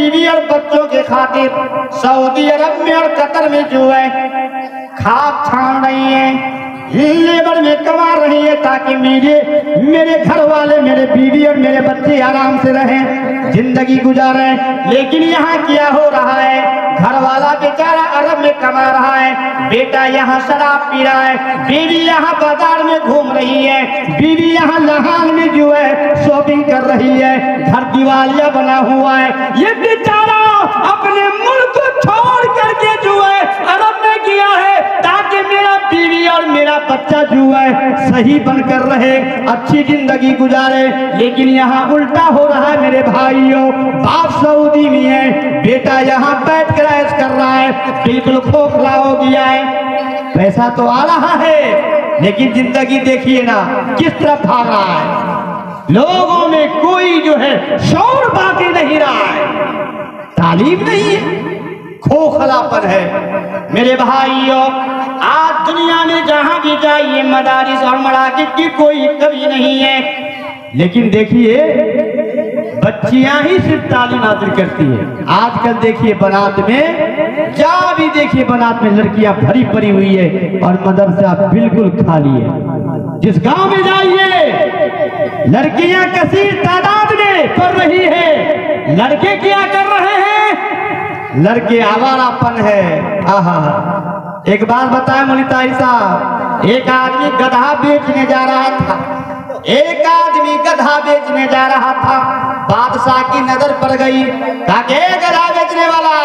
बीवी और बच्चों के खातिर सऊदी अरब में और कतर में जो है खाद छान रही है, लेबर में कमा रही है ताकि मेरे घर वाले, मेरे बीवी और मेरे बच्चे आराम से रहें, जिंदगी गुजारें। लेकिन यहाँ क्या हो रहा है, घर वाला बेचारा अरब में कमा रहा है, बेटा यहाँ शराब पी रहा है, बीवी यहाँ बाजार में घूम रही है, बीवी यहाँ लहान में जो है शॉपिंग कर रही है, घर दिवालिया बना हुआ है। ये बेचारा अपने मुल्क को छोड़ करके जो है अरब में किया है ताकि मेरा बीवी और मेरा बच्चा जो है सही बनकर रहे, अच्छी जिंदगी गुजारे। लेकिन यहाँ उल्टा हो रहा है मेरे भाइयों, बाप सऊदी में है, बेटा यहाँ बैठ कर ऐश कर रहा है, बिल्कुल खोखला हो गया है। पैसा तो आ रहा है लेकिन जिंदगी देखिए ना किस तरफ भाग रहा है। लोगों में कोई जो है शौर बाकी नहीं रहा है, तालीम नहीं है, खोखलापन है। मेरे भाइयों, आज दुनिया में जहां भी जाइए मदारिस और मराकिब की कोई कमी नहीं है, लेकिन देखिए बच्चियां ही सिर्फ तालीम हासिल करती है। आजकल देखिए बनात में, जहाँ भी देखिए बनात में लड़कियां भरी पड़ी हुई है और मदरसा बिल्कुल खाली है। जिस गांव में जाइए लड़कियां कसीर तादाद में पढ़ रही है, लड़के क्या कर रहे हैं, लड़के आवारापन है। आहा, एक बात बताए मौलवी ताहिर साहब, एक आदमी गधा बेचने जा रहा था, एक आदमी गधा बेचने जा रहा था, बादशाह की नजर पड़ गई, ताकि गधा बेचने वाला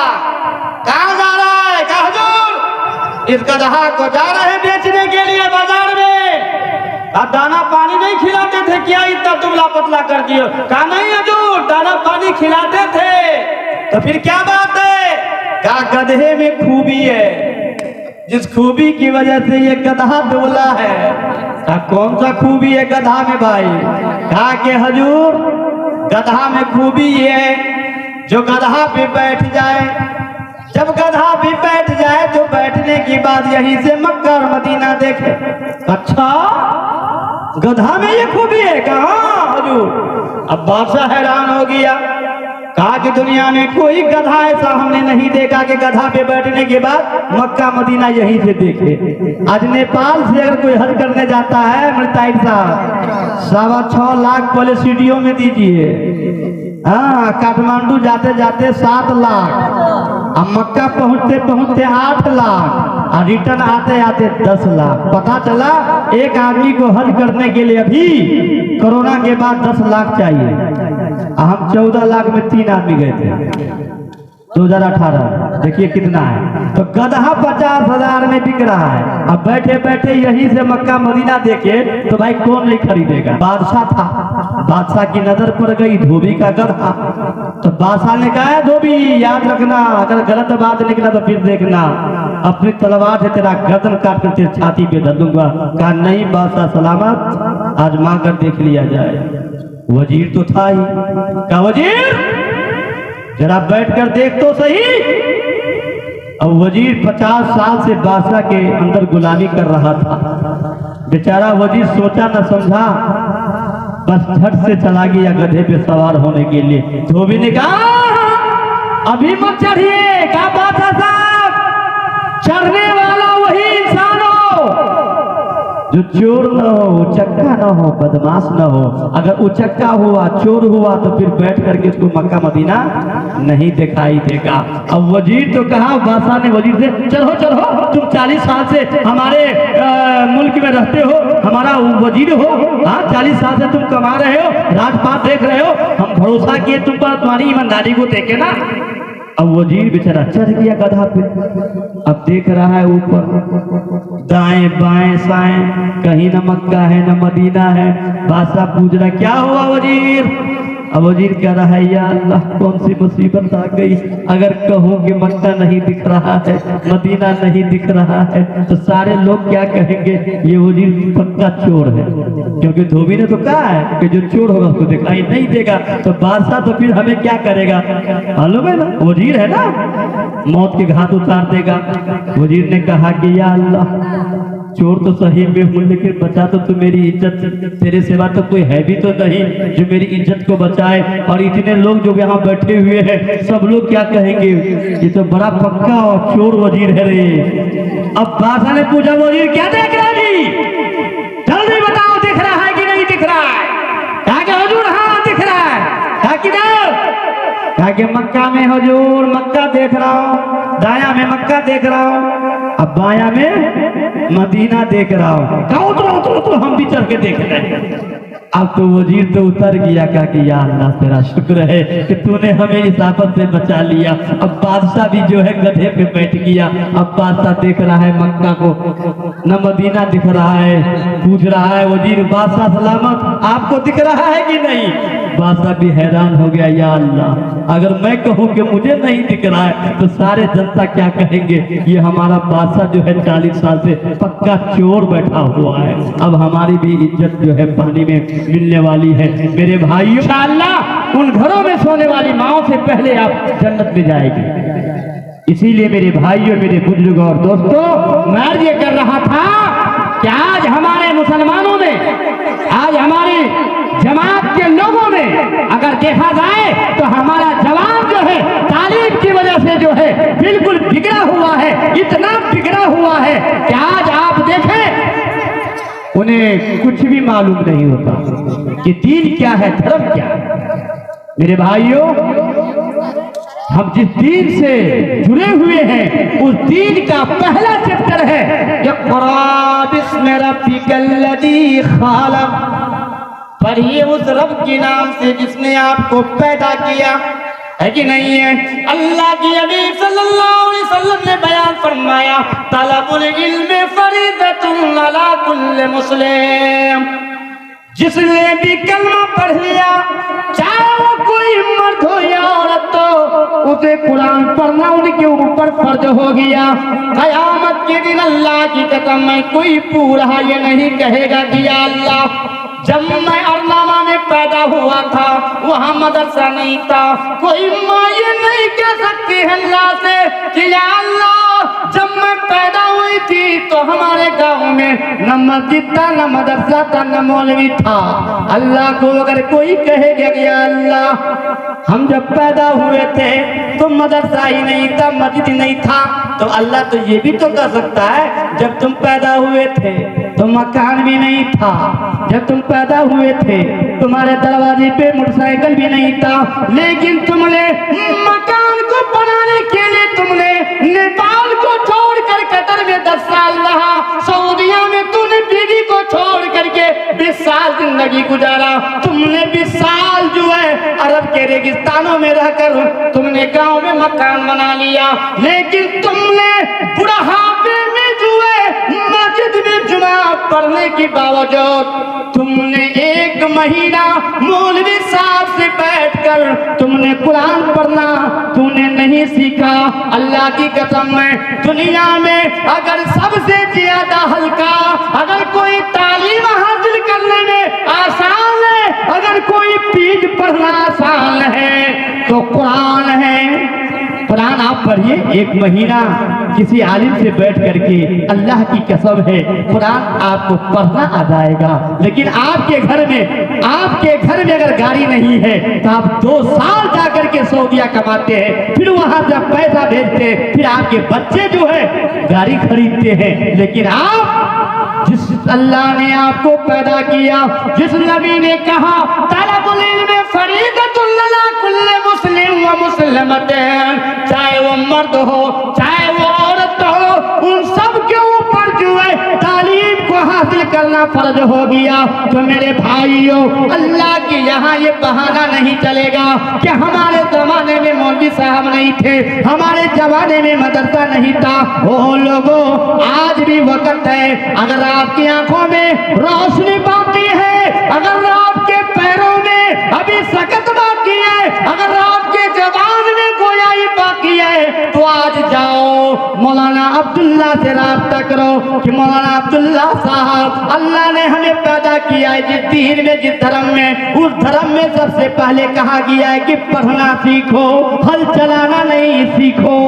कहाँ जा रहा है, कहा हुजूर इस गधा को जा रहे हैं बेचने के लिए बाजार में, अब दाना पानी नहीं खिलाते थे क्या, इतना दुबला पतला कर दियो, कहा नहीं हुजूर दाना पानी खिलाते थे। तो फिर क्या बात है, कहा गधे में खूबी है, जिस खूबी की वजह से ये गधा दुबला है। कहा कौन सा खूबी है गधा में भाई, कहा कि हुजूर गधा में खूबी ये है जो गधा पे बैठ जाए, जब गधा पे बैठ जाए तो बैठने के बाद यहीं से मक्का और मदीना देखे। अच्छा गधा में ये खूबी है, कहा हुजूर। अब बादशाह हैरान हो गया, कहा कि दुनिया में कोई गधा ऐसा हमने नहीं देखा कि गधा पे बैठने के बाद मक्का मदीना यहीं से देखे। आज नेपाल से अगर कोई हज करने जाता है मौलवी ताहिर साहब 6.25 लाख पहले सीढ़ियों में दीजिए, हाँ काठमांडू जाते जाते 7 लाख, अब मक्का पहुंचते पहुंचते 8 लाख और रिटर्न आते आते 10 लाख। पता चला एक आदमी को हज करने के लिए अभी कोरोना के बाद 10 लाख चाहिए, हम 14 लाख में 3 आदमी गए थे 2018। देखिए कितना है, तो गधा 50,000 में बिक रहा है। अब बैठे बैठे यहीं से मक्का मदीना देखे तो भाई कौन नहीं खरीदेगा। बादशाह था, बादशाह की नजर पड़ गई धोबी का गधा, तो बादशाह ने कहा धोबी याद रखना अगर गलत बात निकला तो फिर देखना, अपनी तलवार से तेरा गर्दन काट कर तेरी छाती पे धर दूंगा। कहा नहीं बादशाह सलामत, आजमा कर देख लिया जाए। वजीर तो था ही, कहा वजीर जरा बैठकर देख तो सही। अब वजीर 50 साल से बादशाह के अंदर गुलामी कर रहा था, बेचारा वजीर सोचा न समझा, बस झट से चला गया गधे पे सवार होने के लिए। धोबी ने कहा अभी मत चढ़िए, कहा बादशाह साहब चढ़ने वाला वही इंसान हो जो चोर न हो, उचक्का न हो, बदमाश न हो। अगर उचक्का हुआ, चोर हुआ तो फिर बैठ करके उसको मक्का मदीना नहीं दिखाई देगा। अब वजीर तो कहा, बादशाह ने वजीर से चलो चलो तुम 40 साल से हमारे मुल्क में रहते हो, हमारा वजीर हो, हाँ 40 साल से तुम कमा रहे हो, राजपाट देख रहे हो, हम भरोसा किए तुम पर, तुम्हारी ईमानदारी को देखे ना। अब वजीर बेचारा चढ़ गया गधा पे, अब देख रहा है ऊपर दाएं बाएं साएं, कहीं न मक्का है न मदीना है। बादशाह पूछ रहा क्या हुआ वजीर, अब वजीर कह रहा है या अल्लाह कौन सी मुसीबत आ गई, अगर कहूँ कि मक्का नहीं दिख रहा है, मदीना नहीं दिख रहा है तो सारे लोग क्या कहेंगे, ये वजीर पक्का चोर है। क्योंकि धोबी ने तो कहा है कि जो चोर होगा उसको दिखाई नहीं देगा, तो बादशाह तो फिर हमें क्या करेगा, मालूम है ना, वजीर है ना, मौत के घाट उतार देगा। वजीर ने कहा कि या अल्लाह चोर तो सही में हूँ, लेकिन बचा तो मेरी इज्जत, तेरे सिवा तो कोई है भी तो नहीं जो मेरी इज्जत को बचाए। और इतने लोग जो यहाँ बैठे हुए हैं सब लोग क्या कहेंगे, ये तो बड़ा पक्का और चोर वजीर है रे। अब बादशाह ने पूछा, वजीर क्या देख रहा है जी, जल्दी बताओ दिख रहा है कि नहीं दिख रहा है? कहा कि हुजूर हाँ दिख रहा है। कहा किधर? कहा कि मक्का में हुजूर, मक्का देख रहा हूँ, दाया में मक्का देख रहा हूँ, अब बाया में मदीना देख रहा हूँ। कहा उतरो उतरो उतरो, हम भी चढ़ के देख रहे हैं। अब तो वजीर तो उतर गया, कहा कि या अल्लाह तेरा शुक्र है कि तूने हमें इस आफत से बचा लिया। अब बादशाह भी जो है गधे पे बैठ गया। अब बादशाह देख रहा है मक्का को, न मदीना दिख रहा है। पूछ रहा है वजीर, बादशाह सलामत, आपको दिख रहा है कि नहीं? बादशाह भी हैरान हो गया, या अल्लाह अगर मैं कहूँ कि मुझे नहीं दिख रहा है तो सारे जनता क्या कहेंगे, ये हमारा बादशाह जो है 40 साल से पक्का चोर बैठा हुआ है। अब हमारी भी इज्जत जो है पानी में मिलने वाली है। मेरे भाइयों, इंशाअल्लाह उन घरों में सोने वाली माओ से पहले आप जन्नत में जाएगी। इसीलिए मेरे भाइयों, मेरे बुजुर्ग और दोस्तों, मैं ये कर रहा था कि आज हमारे मुसलमानों में, आज हमारी जमात के लोगों में अगर देखा जाए तो हमारा जवान जो है तालीम की वजह से जो है बिल्कुल बिगड़ा हुआ है, इतना बिगड़ा हुआ है कि आज आप देखें उन्हें कुछ भी मालूम नहीं होता कि दीन क्या है, धर्म क्या है। मेरे भाइयों, हम जिस दीन से जुड़े हुए हैं उस दीन का पहला चैप्टर है इक़रा बिस्मि रब्बिकल लज़ी खलक़, पढ़िए उस रब के नाम से जिसने आपको पैदा किया, है कि नहीं है? अल्लाह की हबीब सल्लल्लाहु अलैहि वसल्लम ने बयान फरमाया, तलबुल इल्म फरीदतुन अला कुल्li मुस्लिम, जिसने भी कलमा पढ़ लिया, चाहे वो कोई मर्द हो या औरत हो, उसे कुरान पढ़ना उनके ऊपर फर्ज हो गया। कयामत के दिन अल्लाह की कसम में कोई पूरा ये नहीं कहेगा कि या अल्लाह जब मैं अरनामा में पैदा हुआ था वहाँ मदरसा नहीं था, कोई माँ ये नहीं कह सकती है अल्लाह से कि या अल्लाह जब मैं पैदा हुई थी तो हमारे गांव में न मस्जिद था, न मदरसा था, न मौलवी था। अल्लाह को अगर कोई कहेगा कि या अल्लाह हम जब पैदा हुए थे तो मदरसा ही नहीं था, मस्जिद नहीं था, तो अल्लाह तो ये भी तो कर सकता है जब तुम पैदा हुए थे तो मकान भी नहीं था, जब तुम पैदा हुए थे तुम्हारे दरवाजे पे मोटरसाइकिल भी नहीं था, लेकिन तुमने मकान को बनाने के लिए तुमने नेपाल को छोड़कर कतर में 10 साल रहा, सऊदिया में तूने बीवी को छोड़ करके 20 साल जिंदगी गुजारा, तुमने 20 साल जो है अरब के रेगिस्तानों में रहकर तुमने गांव में मकान बना लिया, लेकिन तुमने बुढ़ापे में जो है मस्जिद में जुमा पढ़ने के बावजूद तुमने 1 महीना मौलवी साहब से बैठकर तुमने कुरान पढ़ना तूने नहीं सीखा। अल्लाह की कसम में दुनिया में अगर सबसे ज्यादा हल्का, अगर कोई तालीम हासिल करने में आसान है, अगर कोई पीठ पढ़ना आसान है तो कुरान है। कुरान आप पढ़िए 1 महीना किसी आलिम से बैठ करके, अल्लाह की कसम है कुरान आपको पढ़ना आ जाएगा। लेकिन आपके घर में अगर गाड़ी नहीं है तो आप 2 साल जाकर के सऊदिया कमाते हैं, फिर वहां से पैसा भेजते हैं, फिर आपके बच्चे जो है गाड़ी खरीदते हैं। लेकिन आप, जिस अल्लाह ने आपको पैदा किया, जिस नबी ने कहा तलबुल इल्म फरीदतुन अला कुल्li मुस्लिम व मुस्लिमतिन, चाहे वो मर्द हो चाहे वो औरत हो, उन सब के ऊपर जो है तालीम को हासिल करना फर्ज हो गया। तो मेरे भाइयों, अल्लाह के यहाँ ये बहाना नहीं चलेगा कि हमारे जमाने में मौलवी साहब नहीं थे, हमारे जमाने में मदरसा नहीं था। ओ लोगों, आज भी वक्त है, अगर आपकी आंखों में रोशनी बाकी है, अगर आपके पैरों में अभी सकत बाकी है, अगर आपके जबान में गोयाई बाकी है, तो आज जाओ मौलाना अब्दुल्ला से राब्ता करो कि मौलाना अब्दुल्ला साहब, अल्लाह ने हमें पैदा किया है जिस दीन में, जिस धर्म में, उस धर्म में सबसे पहले कहा गया है कि पढ़ना सीखो, हल चलाना नहीं सीखो,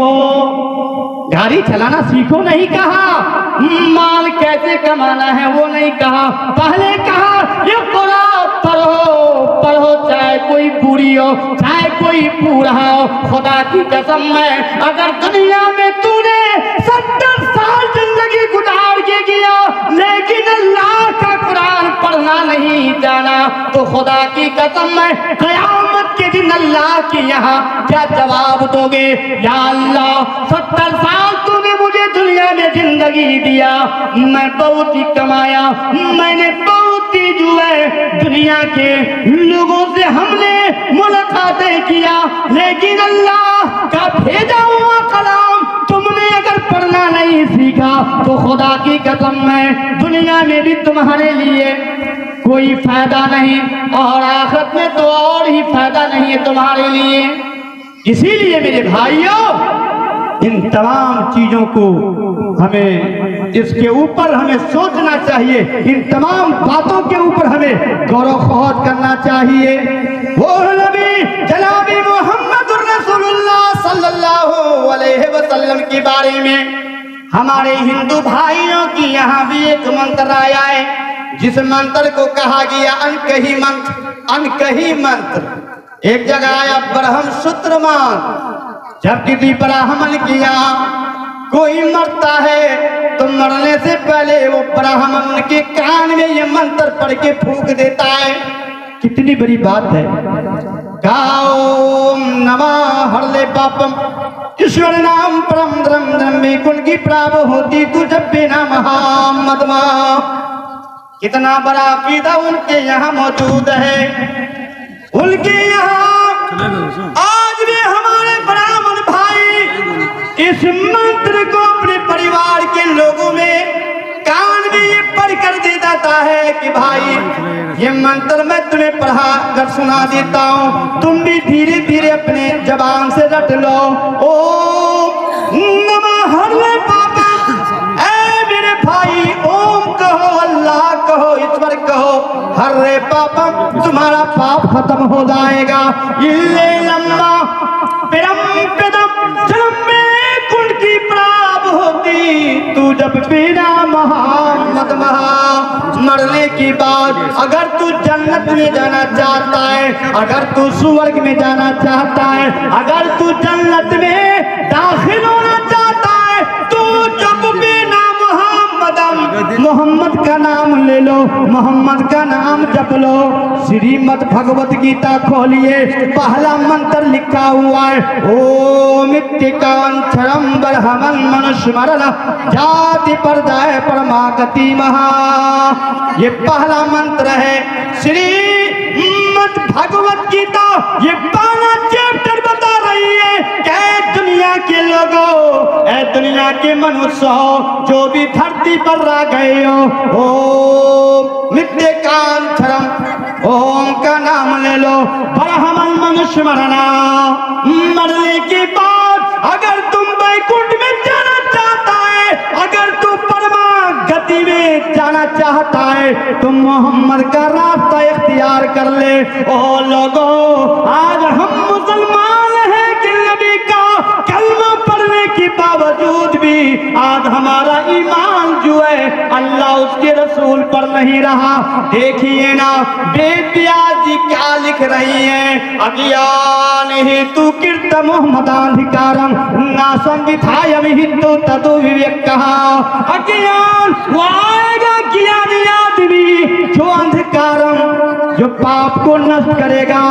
गाड़ी चलाना सीखो नहीं कहा। माल कैसे कमाना है वो नहीं कहा, पहले कहा ये कुरान पढ़ो चाहे कोई बुरी हो चाहे कोई पूरा हो। खुदा की कसम में अगर दुनिया में तूने 70 साल जिंदगी गुजार के किया लेकिन अल्लाह का कुरान पढ़ना नहीं जाना तो खुदा की कसम में कयामत के दिन अल्लाह के यहाँ क्या जवाब दोगे? या अल्लाह 70 साल तूने मुझे दुनिया में जिंदगी दिया, मैं बहुत ही कमाया, मैंने बहुत ही जो है दुनिया के लोगों से हमने मुलाकातें किया, लेकिन अल्लाह का भेजा हुआ कलाम तुमने अगर पढ़ना नहीं सीखा तो खुदा की कसम में दुनिया में भी तुम्हारे लिए कोई फायदा नहीं और आखिरत में तो और ही फायदा नहीं है तुम्हारे लिए। इसीलिए मेरे भाइयों इन तमाम चीजों को हमें इसके ऊपर हमें सोचना चाहिए, इन तमाम बातों के ऊपर हमें गौरव खौज करना चाहिए। वो नबी जनाबी मोहम्मद रसूलुल्लाह सल्लल्लाहु अलैहि वसल्लम के बारे में हमारे हिंदू भाइयों की यहाँ भी एक मंत्र आया है जिस मंत्र को कहा गया अनकही मंत्र। अनकही मंत्र एक जगह आया ब्रह्म सूत्र मान, जब किसी ब्राह्मण के यहाँ कोई मरता है तो मरने से पहले वो ब्राह्मण के कान में ये मंत्र पढ़ के फूंक देता है। कितनी बड़ी बात है। ओम नमः हरले पापम ईश्वर नाम परम द्रम द्रम्य कुंड की प्राप्त होती तू जब बिना महामदमा। कितना बड़ा अकीदा उनके यहाँ मौजूद है। उनके यहाँ आज भी हमारे ब्राह्मण भाई इस मंत्र को अपने परिवार के लोगों में कान में ये पढ़ कर दे देता है कि भाई ये मंत्र मैं तुम्हें पढ़ा कर सुना देता हूँ, तुम भी धीरे धीरे अपने जबान से रट लो। ओम नमः हरे बाबा। ऐ मेरे भाई ओम कहो, अल्लाह कहो, ईश्वर कहो, हरे पापा तुम्हारा पाप खत्म हो जाएगा। इल्ले लम्मा पिरम पिदम जन्म में कुंड की प्राप्त होती तू जब बिना मोहम्मद महा। मरने की बाद अगर तू जन्नत में जाना चाहता है, अगर तू स्वर्ग में जाना चाहता है, अगर तू जन्नत में दाखिल होना चाहता है तो जब बिना मोहम्मद का नाम ले लो, मोहम्मद का नाम जप लो। श्रीमद् भगवत गीता खोलिए, पहला मंत्र लिखा हुआ है ओम इत्तिकांचरम बरहमन मनुष्मरण जाति पर जाए परमागति महा। ये पहला मंत्र है श्रीमद् भगवत गीता। ये पहला चैप्टर बता रही है कि दुनिया के लोगों, ऐ दुनिया के मनुष्य हो जो भी धरती पर रह गए हो, ओम नित्यकांक्षरम ओम का नाम ले लो। ब्रह्मन मनुष्य मरना, मरने के बाद अगर तुम वैकुंठ में जाना चाहता है, अगर तू परमा गति में जाना चाहता है तो मोहम्मद का रास्ता इख्तियार कर ले। ओ लोगों, आज हम मुसलमान हैं कि नबी का कलमा पढ़ने के बावजूद भी आज हमारा ईमान जो है अल्लाह उसके रसूल पर नहीं रहा। देखिए ना बेबिया जी क्या लिख रही है, अज्ञान हेतु कीर्त मोहम्मदाधिकारम ना संविधायम हिंदू तदु विवेक कहा। अज्ञान वो आएगा ज्ञानी आदमी जो अंधकारम, जो पाप को नष्ट करेगा।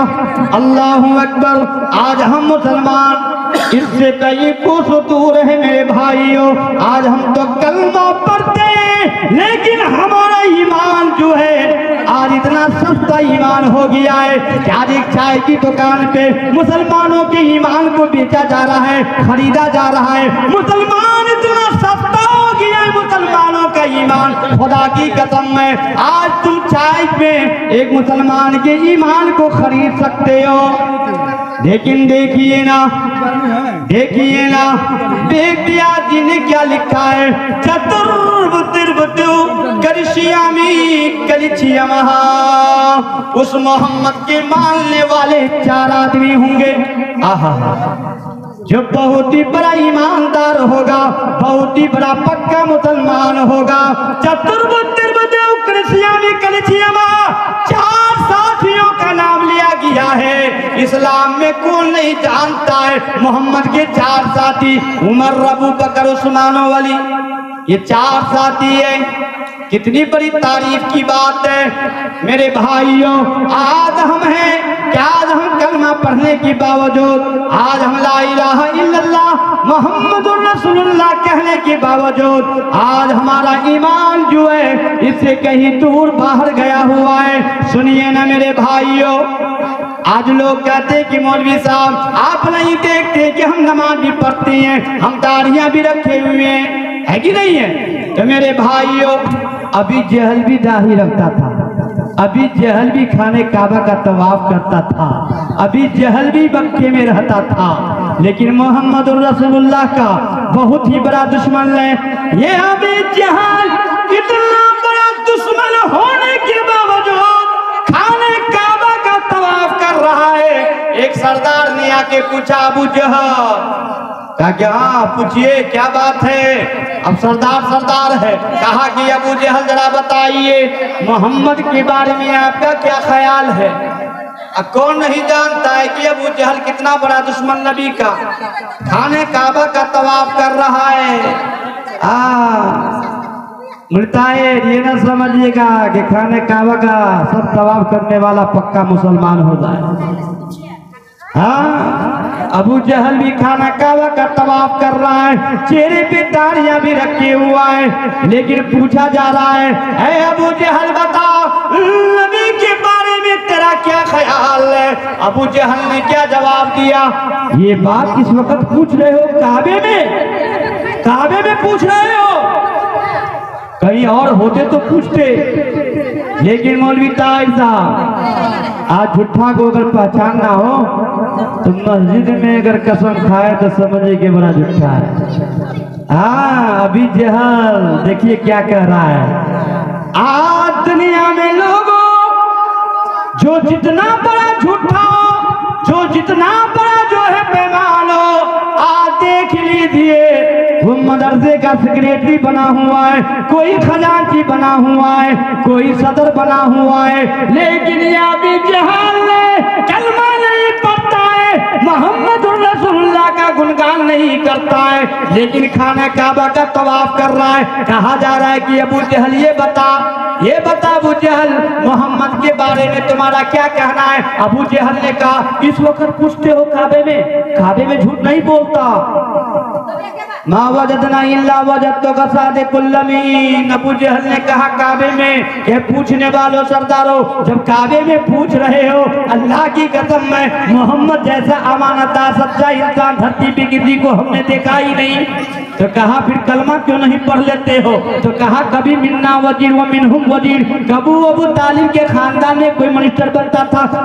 अल्लाहु अकबर। आज हम मुसलमान इससे कई कोस दूर है मेरे भाइयों। आज हम तो कलमा पढ़ते हैं लेकिन हमारा ईमान जो है आज इतना सस्ता ईमान हो गया है कि आज एक चाय की दुकान पे मुसलमानों के ईमान को बेचा जा रहा है, खरीदा जा रहा है। मुसलमान इतना सस्ता हो गया है, मुसलमानों का ईमान। खुदा की कसम में आज तुम चाय पे एक मुसलमान के ईमान को खरीद सकते हो, लेकिन देखिए ना, देखिए ना बेबिया जी ने क्या लिखा है, चतुर्बुतिर्बुतु करिशियामी कलिचियमहा। उस मोहम्मद के मानने वाले 4 आदमी होंगे। आहा, जो बहुत ही बड़ा ईमानदार होगा, बहुत ही बड़ा पक्का मुसलमान होगा। चार साथियों का नाम लिया गया है। इस्लाम में कौन नहीं जानता है मोहम्मद के चार साथी, उमर, अबू बकर, उस्मान, अली, ये चार साथी है। कितनी बड़ी तारीफ की बात है मेरे भाइयों। आज हम हैं क्या, आज हम कलमा पढ़ने के बावजूद, आज हम ला इलाहा इल्लल्लाह मुहम्मदुर रसूलुल्लाह कहने के बावजूद आज हमारा ईमान जो है इससे कहीं दूर बाहर गया हुआ है। सुनिए ना मेरे भाइयों, आज लोग कहते हैं कि मौलवी साहब आप नहीं देखते कि हम नमाज भी पढ़ते हैं, हम दाढ़ियां भी रखे हुए हैं, है कि नहीं है? तो मेरे भाइयों, अभी जहल भी दाढ़ी रखता था, अभी जहल भी खाने काबा का तवाफ करता था, अभी जहल भी मक्के में रहता था, लेकिन मोहम्मद रसूलुल्लाह का बहुत ही बड़ा दुश्मन है ये अभी जहल। इतना बड़ा दुश्मन होने के बावजूद खाने काबा का तवाफ कर रहा है। एक सरदार ने आके पूछा, अबू जहल, क्या हाँ पूछिए क्या बात है? अब सरदार है। कहा कि अबू जहल जरा बताइए मोहम्मद के बारे में आपका क्या ख्याल है? अब कौन नहीं जानता है कि अबू जहल कितना बड़ा दुश्मन नबी का, खाने काबा का तवाफ कर रहा है। मिलता है, ये ना समझिएगा कि खाने काबा का सब तवाफ करने वाला पक्का मुसलमान होता है। हाँ, अबू जहल भी खाना काबा का तवाफ कर रहा है, चेहरे पे दाढ़ियां भी रखे हुआ है, लेकिन पूछा जा रहा है, ऐ अबू जहल बता नबी के बारे में तेरा क्या ख्याल है? अबू जहल ने क्या जवाब दिया? ये बात इस वक्त पूछ रहे हो काबे में पूछ रहे हो? कहीं और होते तो पूछते, लेकिन मौलवी ताहिर साहब आज झूठा को अगर पहचानना हो तो मस्जिद में अगर कसम खाए तो समझिए कि बड़ा झूठा है। हाँ, अभी जहल देखिए क्या कह रहा है। आज दुनिया में लोगों जो जितना बड़ा झूठा हो, जो जितना बड़ा जो है बेईमान हो, आज देख लीजिए वो मदरसे का सेक्रेटरी बना हुआ है, कोई खजांची बना हुआ है, कोई सदर बना हुआ है, लेकिन ये अभी जहल कलमा नहीं पढ़ता है, मोहम्मद रसूलुल्लाह का गुणगान नहीं करता है, लेकिन खाना काबा का तवाफ कर रहा है। कहा जा रहा है कि अबू जहल ये बता अबू जहल मोहम्मद के बारे में तुम्हारा क्या कहना है? अबू जहल ने कहा, इस वक्त पूछते हो काबे में झूठ नहीं बोलता। मा वजदना इल्ला वजदतु सादिकुल अमीन। अबू जहल ने कहा काबे में, ये पूछने वालों सरदारों जब काबे में पूछ रहे हो, अल्लाह की कसम में मोहम्मद जैसा अमानतदार सच्चा इंसान धरती पे किसी को हमने देखा ही नहीं। तो कहा फिर कलमा क्यों नहीं पढ़ लेते हो? तो कहा कभी मिन्ना वजीर व मिनहुम वजीर, कबू अबू तालिब के खानदान में कोई मिनिस्टर बनता था, कभी